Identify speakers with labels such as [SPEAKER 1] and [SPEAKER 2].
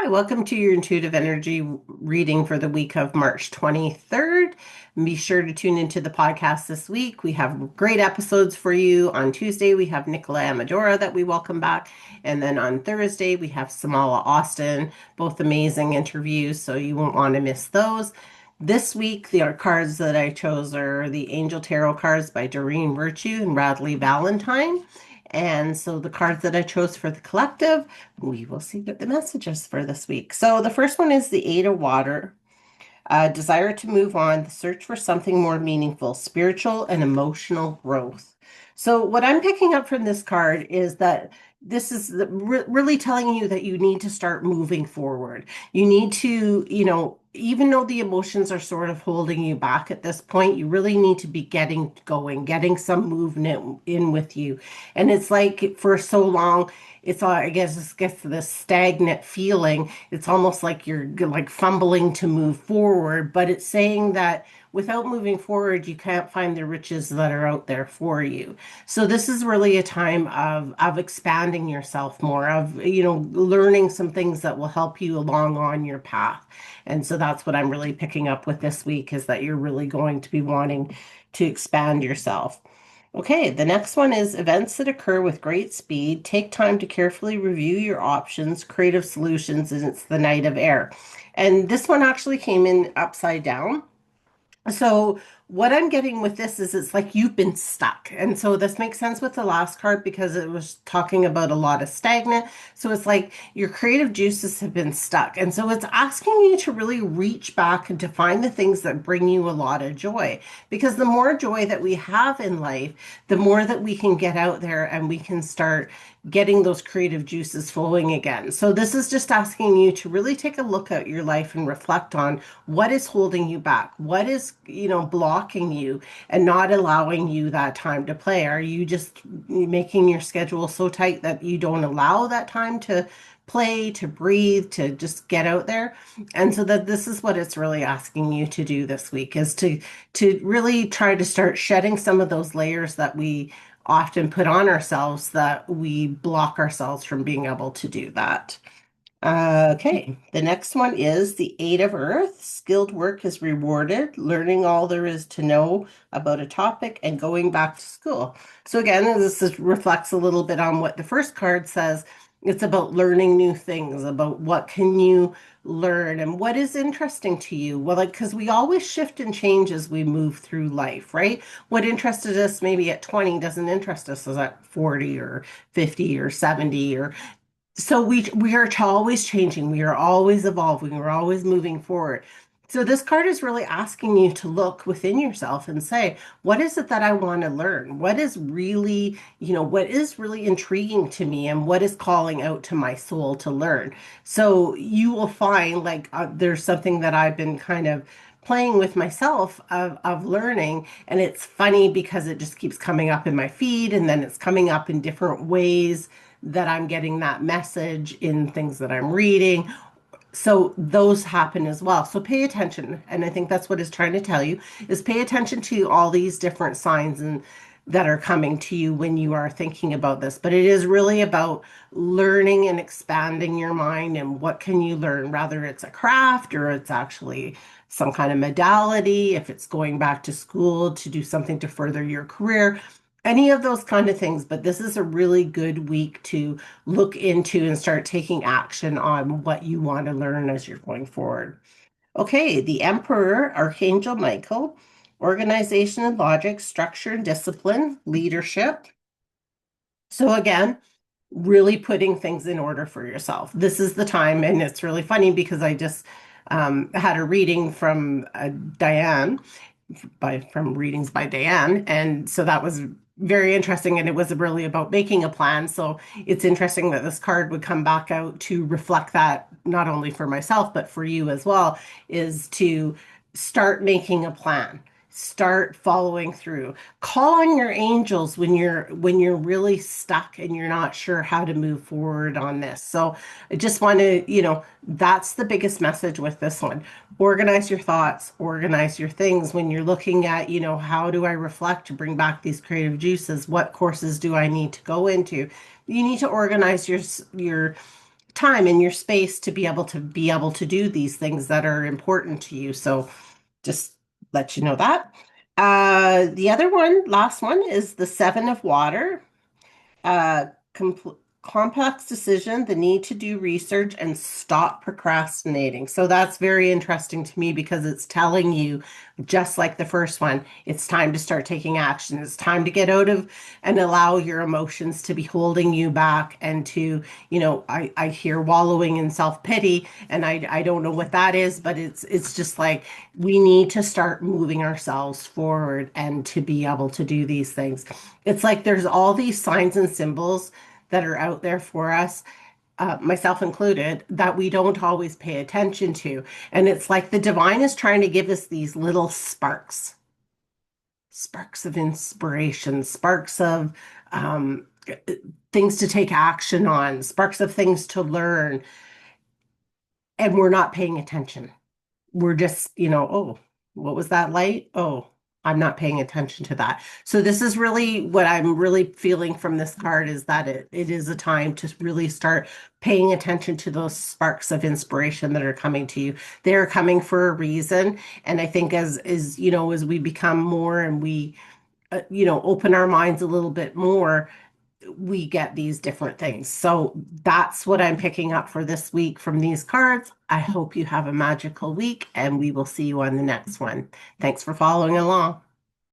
[SPEAKER 1] Hi, welcome to your intuitive energy reading for the week of March 23rd. Be sure to tune into the podcast this week. We have great episodes for you. On Tuesday, we have Nicola Amadora that we welcome back. And then on Thursday, we have Samala Austin, both amazing interviews, so you won't want to miss those. This week, the cards that I chose are the Angel Tarot cards by Doreen Virtue and Radleigh Valentine. And so the cards that I chose for the collective, we will see what the message is for this week. So the first one is the Eight of Water. Desire to move on, the search for something more meaningful, spiritual and emotional growth. So, what I'm picking up from this card is that this is really telling you that you need to start moving forward. You need to, even though the emotions are sort of holding you back at this point, you really need to be getting going, getting some movement in with you. And it's like for so long, it's all, I guess it gets this stagnant feeling. It's almost like you're like fumbling to move forward, but it's saying that without moving forward, you can't find the riches that are out there for you. So this is really a time of expanding yourself more, of learning some things that will help you along on your path. And so that's what I'm really picking up with this week is that you're really going to be wanting to expand yourself. Okay, the next one is events that occur with great speed. Take time to carefully review your options, creative solutions, and it's the Knight of Air. And this one actually came in upside down. So what I'm getting with this is it's like you've been stuck. And so this makes sense with the last card because it was talking about a lot of stagnant. So it's like your creative juices have been stuck. And so it's asking you to really reach back and to find the things that bring you a lot of joy. Because the more joy that we have in life, the more that we can get out there and we can start getting those creative juices flowing again. So this is just asking you to really take a look at your life and reflect on what is holding you back, what is, blocking you and not allowing you that time to play. Are you just making your schedule so tight that you don't allow that time to play, to breathe, to just get out there? And so that this is what it's really asking you to do this week is to really try to start shedding some of those layers that we often put on ourselves that we block ourselves from being able to do that. Okay, the next one is the Eight of Earth. Skilled work is rewarded, learning all there is to know about a topic and going back to school. So again, reflects a little bit on what the first card says. It's about learning new things, about what can you learn and what is interesting to you. Well, like, because we always shift and change as we move through life, right? What interested us maybe at 20 doesn't interest us as at 40 or 50 or 70 or so we are always changing, we are always evolving, we're always moving forward. So this card is really asking you to look within yourself and say, what is it that I want to learn? What is really, what is really intriguing to me and what is calling out to my soul to learn? So you will find like there's something that I've been kind of playing with myself of learning, and it's funny because it just keeps coming up in my feed and then it's coming up in different ways that I'm getting that message in things that I'm reading. So those happen as well. So pay attention. And I think that's what it's trying to tell you is pay attention to all these different signs and that are coming to you when you are thinking about this. But it is really about learning and expanding your mind and what can you learn, whether it's a craft or it's actually some kind of modality, if it's going back to school to do something to further your career, any of those kind of things. But this is a really good week to look into and start taking action on what you want to learn as you're going forward. Okay, the Emperor, Archangel Michael, organization and logic, structure and discipline, leadership. So again, really putting things in order for yourself. This is the time, and it's really funny because I just had a reading from Diane from readings by Diane. And so that was very interesting. And it was really about making a plan. So it's interesting that this card would come back out to reflect that not only for myself, but for you as well, is to start making a plan. Start following through. Call on your angels when you're really stuck and you're not sure how to move forward on this. So I just want to, that's the biggest message with this one. Organize your thoughts, organize your things when you're looking at, how do I reflect to bring back these creative juices? What courses do I need to go into? You need to organize your time in your space to be able to do these things that are important to you. So just let you know that. The other one, last one, is the Seven of Water. Uh, complex decision, the need to do research and stop procrastinating. So that's very interesting to me because it's telling you, just like the first one, it's time to start taking action. It's time to get out of and allow your emotions to be holding you back and to, I hear wallowing in self-pity, and I don't know what that is, but it's just like we need to start moving ourselves forward and to be able to do these things. It's like there's all these signs and symbols that are out there for us, myself included, that we don't always pay attention to. And it's like the divine is trying to give us these little sparks of inspiration, sparks of things to take action on, sparks of things to learn. And we're not paying attention. We're just, oh, what was that light? Oh, I'm not paying attention to that. So this is really what I'm really feeling from this card, is that it is a time to really start paying attention to those sparks of inspiration that are coming to you. They're coming for a reason. And I think as we become more and we, open our minds a little bit more, we get these different things. So that's what I'm picking up for this week from these cards. I hope you have a magical week, and we will see you on the next one. Thanks for following along.